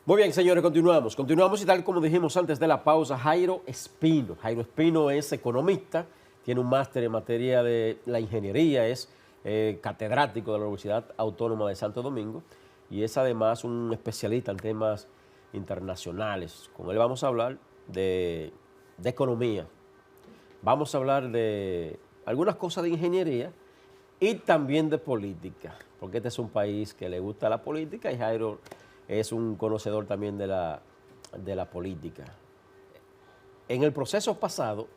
Muy bien, señores, continuamos y tal como dijimos antes de la pausa, Jairo Espino. Jairo Espino es economista, tiene un máster en materia de la ingeniería, es catedrático de la Universidad Autónoma de Santo Domingo y es además un especialista en temas internacionales. Con él vamos a hablar de economía, vamos a hablar de algunas cosas de ingeniería y también de política, porque este es un país que le gusta la política y Jairo es un conocedor también de la política. En el proceso pasado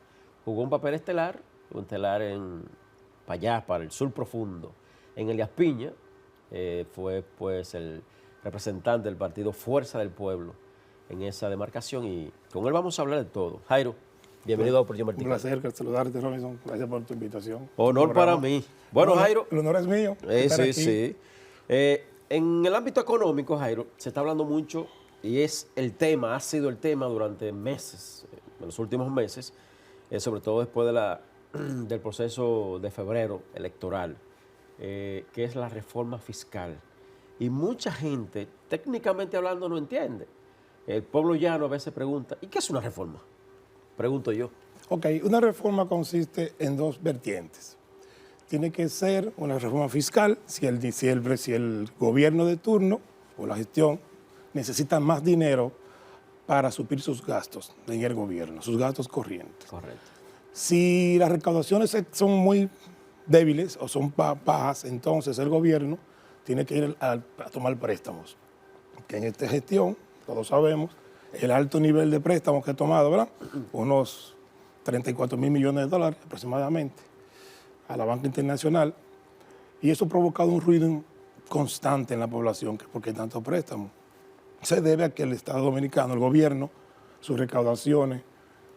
jugó un papel estelar para allá, para el sur profundo. En Elías Piña fue pues el representante del partido Fuerza del Pueblo en esa demarcación y con él vamos a hablar de todo. Jairo, bienvenido a Operación Vertical. Un placer saludarte, Robinson. Gracias por tu invitación. Honor para mí. Bueno, Jairo. El honor es mío. Sí. En el ámbito económico, Jairo, se está hablando mucho y ha sido el tema durante meses, en los últimos meses, sobre todo después del proceso de febrero electoral, que es la reforma fiscal. Y mucha gente, técnicamente hablando, no entiende. El pueblo llano a veces pregunta, ¿y qué es una reforma? Pregunto yo. Ok, una reforma consiste en dos vertientes. Tiene que ser una reforma fiscal si el gobierno de turno o la gestión necesita más dinero para suplir sus gastos en el gobierno, sus gastos corrientes. Correcto. Si las recaudaciones son muy débiles o son bajas, entonces el gobierno tiene que ir a tomar préstamos. Que en esta gestión, todos sabemos, el alto nivel de préstamos que ha tomado, ¿verdad? Unos 34 mil millones de dólares aproximadamente a la banca internacional, y eso ha provocado un ruido constante en la población, porque tanto préstamo se debe a que el Estado Dominicano, el gobierno, sus recaudaciones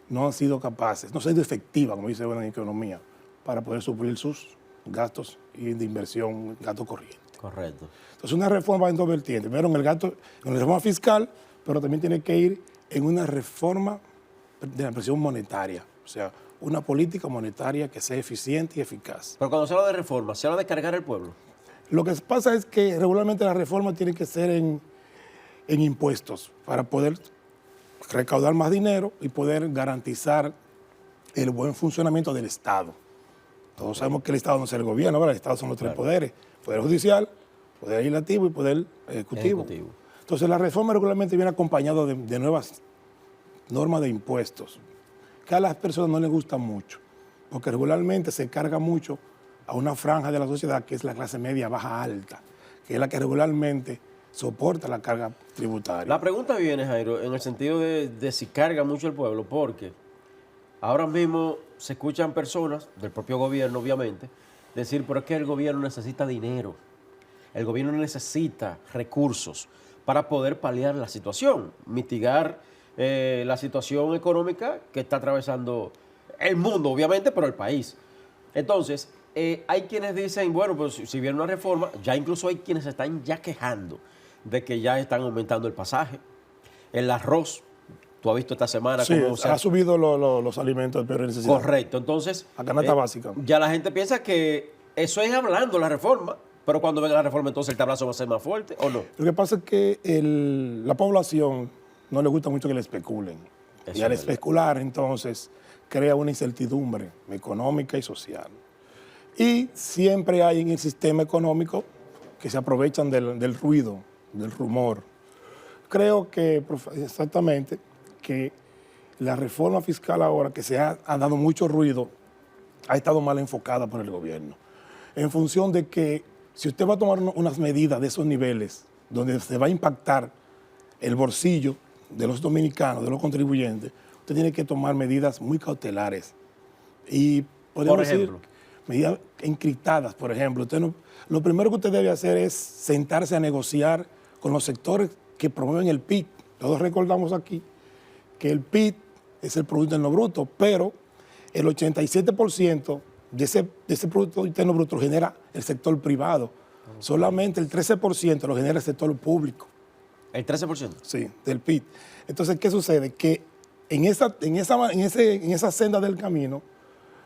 no han sido capaces, no han sido efectivas, como dice en economía, para poder suplir sus gastos y de inversión, gasto corriente. Correcto. Entonces una reforma en dos vertientes, primero en la reforma fiscal, pero también tiene que ir en una reforma de la presión monetaria, o sea, una política monetaria que sea eficiente y eficaz. Pero cuando se habla de reforma, ¿se habla de cargar al pueblo? Lo que pasa es que regularmente la reforma tiene que ser en impuestos para poder recaudar más dinero y poder garantizar el buen funcionamiento del Estado. Todos sabemos que el Estado no es el gobierno, ¿verdad? El Estado son los tres poderes, poder judicial, poder legislativo y poder ejecutivo. Entonces la reforma regularmente viene acompañada de nuevas normas de impuestos, que a las personas no les gusta mucho, porque regularmente se carga mucho a una franja de la sociedad que es la clase media baja alta, que es la que regularmente soporta la carga tributaria. La pregunta viene, Jairo, en el sentido de si carga mucho el pueblo, porque ahora mismo se escuchan personas, del propio gobierno obviamente, decir, pero es que el gobierno necesita dinero, el gobierno necesita recursos para poder paliar la situación, mitigar la situación económica que está atravesando el mundo, obviamente, pero el país. Entonces, hay quienes dicen, bueno, pues si viene una reforma, ya incluso hay quienes se están ya quejando de que ya están aumentando el pasaje, el arroz. Tú has visto esta semana cómo ha subido los alimentos de peor necesidad. Correcto. Entonces, la canasta básica. Ya la gente piensa que eso es hablando la reforma, pero cuando venga la reforma, entonces el tablazo va a ser más fuerte, ¿o no? Lo que pasa es que la población no le gusta mucho que le especulen. Eso y al especular, entonces, crea una incertidumbre económica y social. Y siempre hay en el sistema económico que se aprovechan del ruido, del rumor. Creo que exactamente que la reforma fiscal ahora, que se ha dado mucho ruido, ha estado mal enfocada por el gobierno. En función de que si usted va a tomar unas medidas de esos niveles, donde se va a impactar el bolsillo de los dominicanos, de los contribuyentes, usted tiene que tomar medidas muy cautelares. Y podemos decir, medidas encriptadas, por ejemplo. Lo primero que usted debe hacer es sentarse a negociar con los sectores que promueven el PIB. Todos recordamos aquí que el PIB es el Producto Interno Bruto, pero el 87% de ese Producto Interno Bruto lo genera el sector privado. Solamente el 13% lo genera el sector público. ¿El 13%? Sí, del PIB. Entonces, ¿qué sucede? Que en esa senda del camino,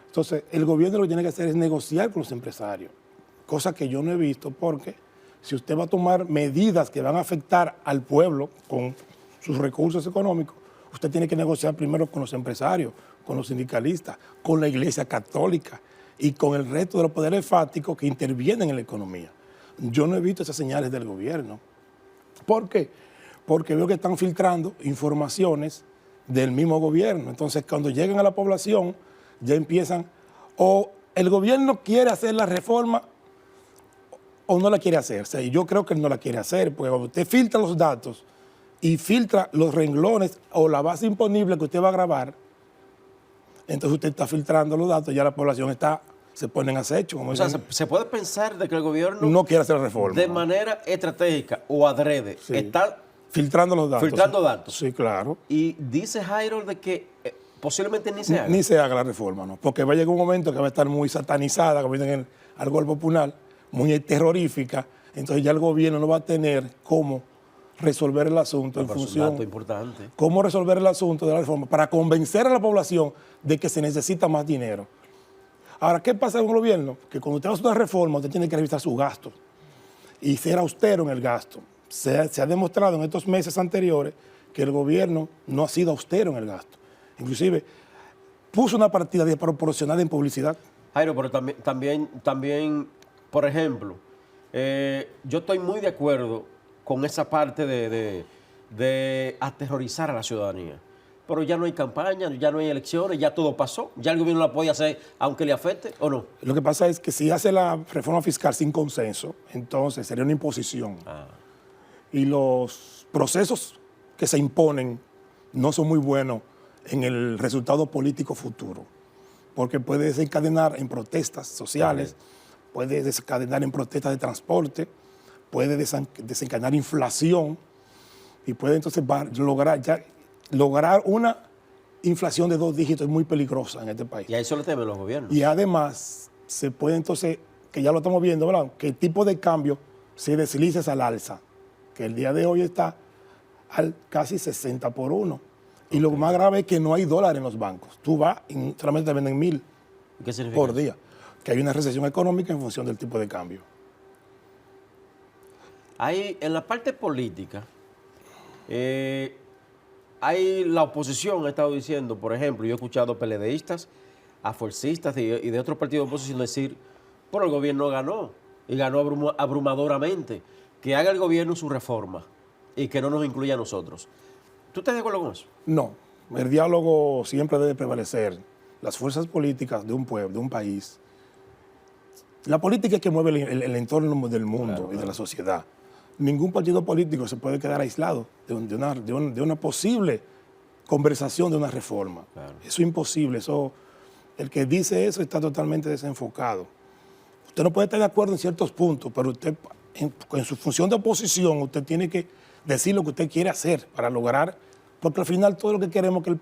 entonces el gobierno lo que tiene que hacer es negociar con los empresarios, cosa que yo no he visto porque si usted va a tomar medidas que van a afectar al pueblo con sus recursos económicos, usted tiene que negociar primero con los empresarios, con los sindicalistas, con la Iglesia Católica y con el resto de los poderes fácticos que intervienen en la economía. Yo no he visto esas señales del gobierno. ¿Por qué? Porque veo que están filtrando informaciones del mismo gobierno. Entonces, cuando llegan a la población, ya empiezan, o el gobierno quiere hacer la reforma o no la quiere hacer. O sea, yo creo que él no la quiere hacer, porque cuando usted filtra los datos y filtra los renglones o la base imponible que usted va a grabar, entonces usted está filtrando los datos, ya la población se pone en acecho. Como o sea, se puede pensar de que el gobierno no quiere hacer la reforma. De manera estratégica o adrede Sí. está filtrando los datos. filtrando datos. Sí, claro. Y dice Jairo de que posiblemente ni se haga. Ni se haga la reforma, ¿no? Porque va a llegar un momento que va a estar muy satanizada, como dicen algo popular, muy terrorífica. Entonces ya el gobierno no va a tener cómo resolver el asunto en Pero es un función. dato importante. Cómo resolver el asunto de la reforma para convencer a la población de que se necesita más dinero. Ahora, ¿qué pasa con el gobierno? Que cuando usted hace una reforma, usted tiene que revisar sus gastos y ser austero en el gasto. Se ha demostrado en estos meses anteriores que el gobierno no ha sido austero en el gasto. Inclusive, puso una partida desproporcionada en publicidad. Jairo, pero también, por ejemplo, yo estoy muy de acuerdo con esa parte de aterrorizar a la ciudadanía. Pero ya no hay campaña, ya no hay elecciones, ya todo pasó. Ya el gobierno la puede hacer aunque le afecte o no. Lo que pasa es que si hace la reforma fiscal sin consenso, entonces sería una imposición. Y los procesos que se imponen no son muy buenos en el resultado político futuro, porque puede desencadenar en protestas sociales, puede desencadenar en protestas de transporte, puede desencadenar inflación y puede entonces lograr una inflación de 2 dígitos muy peligrosa en este país. Y a eso le temen los gobiernos. Y además se puede entonces, que ya lo estamos viendo, ¿verdad?, que el tipo de cambio se desliza al alza, que el día de hoy está al casi 60 por 1. Y lo más grave es que no hay dólar en los bancos. Tú vas y solamente te venden 1.000 ¿Qué significa por eso? día. Que hay una recesión económica en función del tipo de cambio. Hay, en la parte política, la oposición ha estado diciendo, por ejemplo, yo he escuchado PLDistas, aforcistas y de otros partidos de oposición decir, pero el gobierno ganó, y ganó abrumadoramente, que haga el gobierno su reforma y que no nos incluya a nosotros. ¿Tú estás de acuerdo con eso? No, el diálogo siempre debe prevalecer. Las fuerzas políticas de un pueblo, de un país, la política es que mueve el entorno del mundo y de la sociedad. Ningún partido político se puede quedar aislado de una posible conversación de una reforma. Claro. Eso es imposible. El que dice eso está totalmente desenfocado. Usted no puede estar de acuerdo en ciertos puntos, pero usted, en su función de oposición, usted tiene que decir lo que usted quiere hacer para lograr, porque al final todo lo que queremos es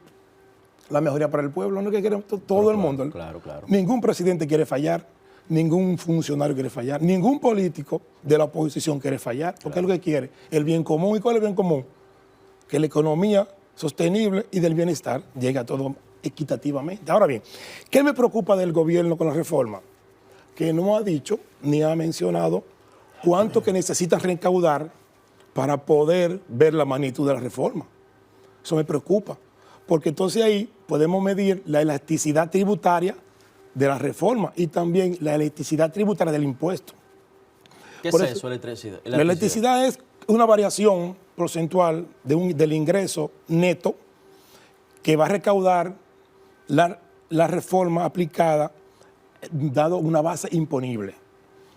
la mejoría para el pueblo, no es que queremos todo el mundo. Claro. Ningún presidente quiere fallar, ningún funcionario quiere fallar, ningún político de la oposición quiere fallar, porque es lo que quiere, el bien común. ¿Y cuál es el bien común? Que la economía sostenible y del bienestar llegue a todo equitativamente. Ahora bien, ¿qué me preocupa del gobierno con la reforma? Que no ha dicho ni ha mencionado cuánto que necesitan recaudar para poder ver la magnitud de la reforma. Eso me preocupa, porque entonces ahí podemos medir la elasticidad tributaria de la reforma y también la elasticidad tributaria del impuesto. ¿Qué Por es eso, eso, electricidad? La elasticidad es una variación porcentual del ingreso neto que va a recaudar la reforma aplicada dado una base imponible.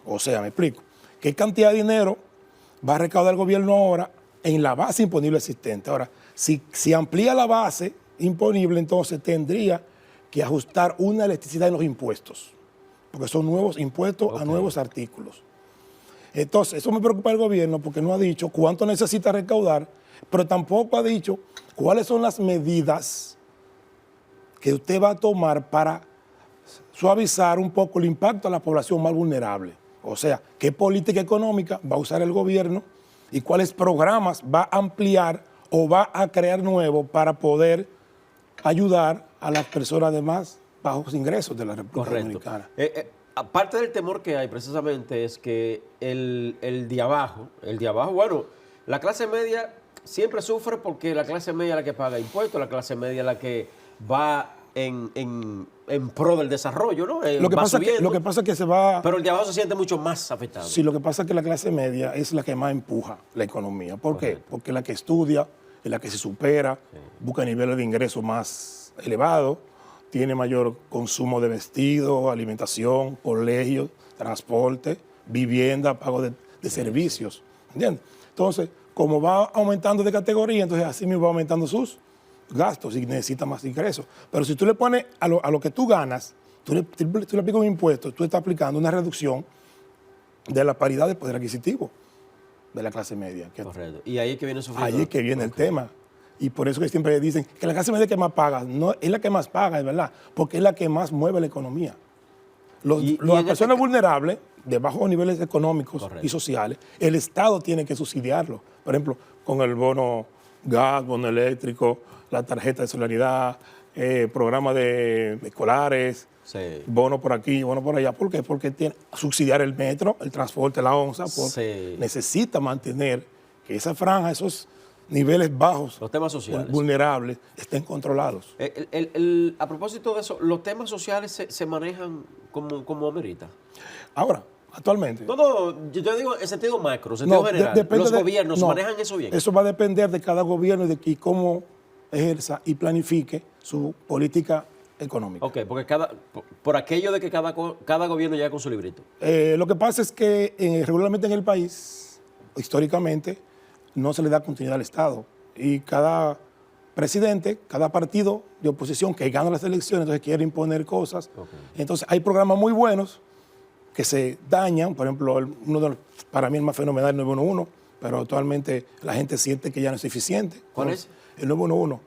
O sea, me explico, ¿qué cantidad de dinero va a recaudar el gobierno ahora en la base imponible existente? Ahora, si amplía la base imponible, entonces tendría que ajustar una elasticidad en los impuestos, porque son nuevos impuestos a nuevos artículos. Entonces, eso me preocupa el gobierno porque no ha dicho cuánto necesita recaudar, pero tampoco ha dicho cuáles son las medidas que usted va a tomar para suavizar un poco el impacto a la población más vulnerable. O sea, qué política económica va a usar el gobierno y cuáles programas va a ampliar o va a crear nuevos para poder ayudar a las personas de más bajos ingresos de la República Dominicana. aparte del temor que hay precisamente es que el de abajo, bueno, la clase media siempre sufre porque la clase media es la que paga impuestos, la clase media es la que va en pro del desarrollo, ¿no? Lo que pasa es que se va... Pero el de abajo se siente mucho más afectado. Sí, lo que pasa es que la clase media es la que más empuja la economía. ¿Por qué? Porque es la que estudia, es la que se supera, busca niveles de ingresos más elevados, tiene mayor consumo de vestidos, alimentación, colegios, transporte, vivienda, pago de servicios. ¿Entiendes? Entonces, como va aumentando de categoría, entonces así mismo va aumentando sus gastos y necesita más ingresos. Pero si tú le pones a lo que tú ganas, tú le aplicas un impuesto, tú estás aplicando una reducción de la paridad de poder adquisitivo de la clase media. Correcto. Y ahí es que viene sufriendo. Ahí es que viene el tema. Y por eso que siempre dicen que la clase media es la que más paga. No, es la que más paga, es verdad, porque es la que más mueve la economía. Las personas vulnerables, de bajos niveles económicos y sociales, el Estado tiene que subsidiarlo. Por ejemplo, con el bono gas, bono eléctrico, la tarjeta de solidaridad, programa de escolares, bono por aquí, bono por allá. ¿Por qué? Porque tiene subsidiar el metro, el transporte, la onza, necesita mantener que esa franja, esos niveles bajos, los temas sociales vulnerables, estén controlados. A propósito de eso, ¿los temas sociales se manejan como amerita? Ahora, actualmente. No, yo digo en sentido macro, en sentido general. Los gobiernos manejan eso bien. Eso va a depender de cada gobierno y cómo ejerza y planifique su política económica. Ok, porque por aquello de que cada gobierno llega con su librito. Lo que pasa es que regularmente en el país, históricamente, no se le da continuidad al Estado. Y cada presidente, cada partido de oposición que gana las elecciones, entonces quiere imponer cosas. Entonces hay programas muy buenos que se dañan. Por ejemplo, para mí el más fenomenal es el 911, pero actualmente la gente siente que ya no es eficiente. ¿Cuál es? El 911.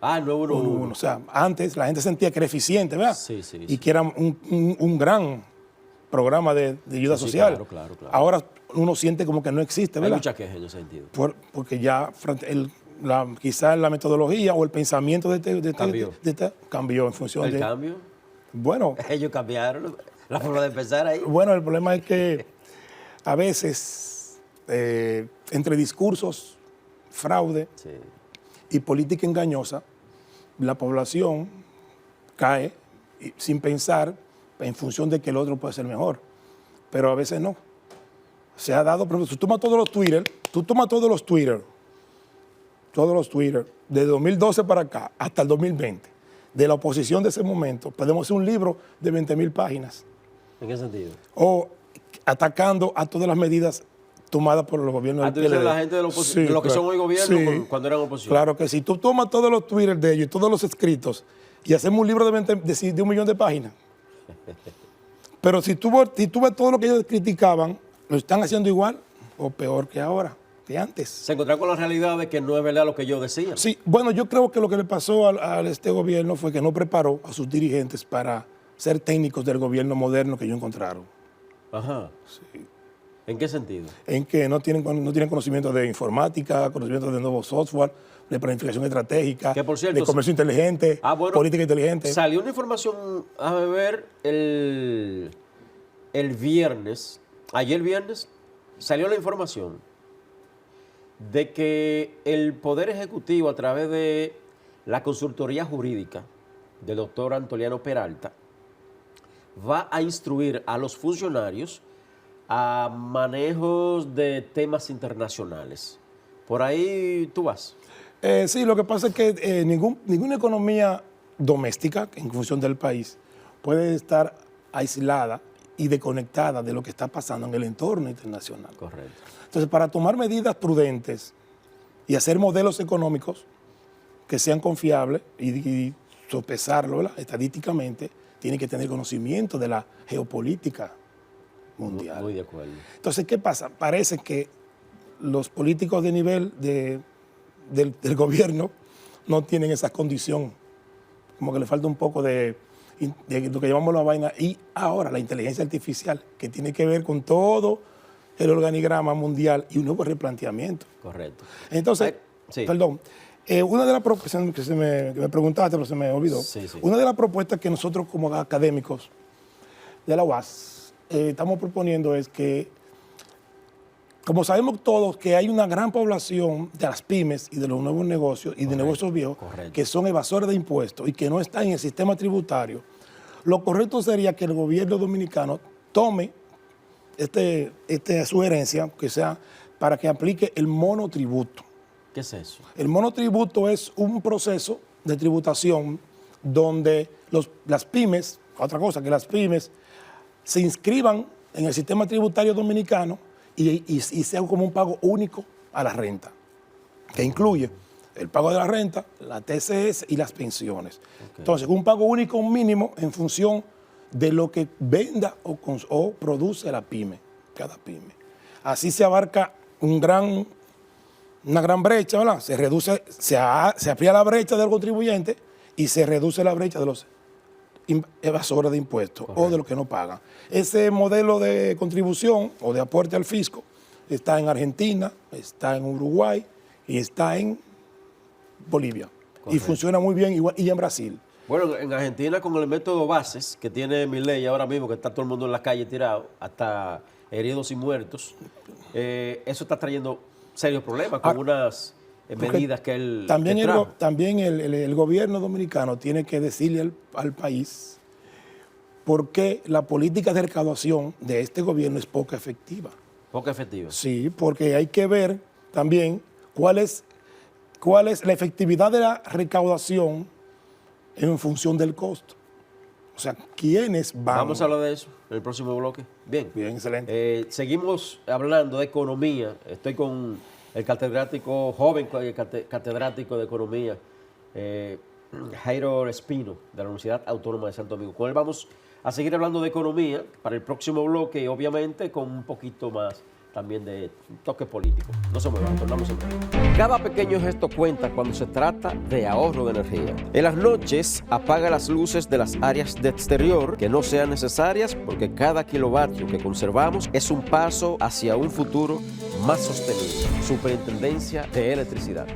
Ah, el 911. O sea, antes la gente sentía que era eficiente, ¿verdad? Sí. Y que era un gran programa de ayuda social. Claro. Ahora uno siente como que no existe, ¿verdad? Hay mucha queja en ese sentido. Porque ya quizás la metodología o el pensamiento cambió en función de... ¿El cambio? Bueno. Ellos cambiaron la forma de pensar ahí. Bueno, el problema es que a veces entre discursos, fraude y política engañosa, la población cae sin pensar en función de que el otro puede ser mejor. Pero a veces no. Se ha dado, por ejemplo, tú tomas todos los Twitter, de 2012 para acá hasta el 2020, de la oposición de ese momento, podemos hacer un libro de 20.000 páginas. ¿En qué sentido? O atacando a todas las medidas tomadas por los gobiernos del PLD. La gente de la oposición, de lo que son hoy gobierno cuando eran oposición. Claro que sí. Tú tomas todos los Twitter de ellos y todos los escritos y hacemos un libro de 1 millón de páginas. Pero si tú ves todo lo que ellos criticaban, lo están haciendo igual o peor que ahora, que antes. Se encontraron con la realidad de que no es verdad lo que ellos decían. Sí, bueno, yo creo que lo que le pasó a este gobierno fue que no preparó a sus dirigentes para ser técnicos del gobierno moderno que ellos encontraron. Ajá. Sí. ¿En qué sentido? En que no tienen conocimiento de informática, conocimiento de nuevo software, de planificación estratégica, que por cierto, de comercio inteligente, política inteligente. Salió una información, a ver, el viernes, ayer viernes, salió la información de que el Poder Ejecutivo, a través de la consultoría jurídica del doctor Antoliano Peralta, va a instruir a los funcionarios a manejos de temas internacionales. ¿Por ahí tú vas? Sí, lo que pasa es que ninguna economía doméstica, en función del país, puede estar aislada y desconectada de lo que está pasando en el entorno internacional. Correcto. Entonces, para tomar medidas prudentes y hacer modelos económicos que sean confiables y sopesarlo, ¿verdad?, estadísticamente, tiene que tener conocimiento de la geopolítica mundial. Muy de acuerdo. Entonces, ¿qué pasa? Parece que los políticos de nivel del gobierno no tienen esa condición, como que le falta un poco de lo que llamamos la vaina, y ahora la inteligencia artificial, que tiene que ver con todo el organigrama mundial y un nuevo replanteamiento. Correcto. Entonces, perdón, una de las propuestas que me preguntaste, pero se me olvidó, una de las propuestas que nosotros como académicos de la UAS estamos proponiendo es que, como sabemos todos que hay una gran población de las pymes y de los nuevos negocios y de negocios viejos que son evasores de impuestos y que no están en el sistema tributario, lo correcto sería que el gobierno dominicano tome esta sugerencia, que sea para que aplique el monotributo. ¿Qué es eso? El monotributo es un proceso de tributación donde las pymes, otra cosa, que las pymes se inscriban en el sistema tributario dominicano y sea como un pago único a la renta, que incluye el pago de la renta, la TCS y las pensiones. Okay. Entonces, un pago único mínimo en función de lo que venda o produce la pyme, cada pyme. Así se abarca una gran brecha, ¿verdad? Se reduce, se amplía la brecha del contribuyente y se reduce la brecha de los evasores de impuestos o de los que no pagan. Ese modelo de contribución o de aporte al fisco está en Argentina, está en Uruguay y está en Bolivia. Correcto. Y funciona muy bien igual, y en Brasil. Bueno, en Argentina con el método Bases que tiene Milei ahora mismo, que está todo el mundo en la calle tirado, hasta heridos y muertos, eso está trayendo serios problemas con unas medidas que él también el gobierno dominicano tiene que decirle al país por qué la política de recaudación de este gobierno es poco efectiva. ¿Poco efectiva? Sí, porque hay que ver también cuál es la efectividad de la recaudación en función del costo. O sea, ¿quiénes van? Vamos a hablar de eso en el próximo bloque. Bien. Bien, excelente. Seguimos hablando de economía. Estoy con el catedrático, joven catedrático de economía, Jairo Espino, de la Universidad Autónoma de Santo Domingo. Con él vamos a seguir hablando de economía para el próximo bloque y obviamente con un poquito más también de toque político. No se muevan, tornamos en breve. Cada pequeño gesto cuenta cuando se trata de ahorro de energía. En las noches, apaga las luces de las áreas de exterior que no sean necesarias porque cada kilovatio que conservamos es un paso hacia un futuro más sostenible. Superintendencia de Electricidad.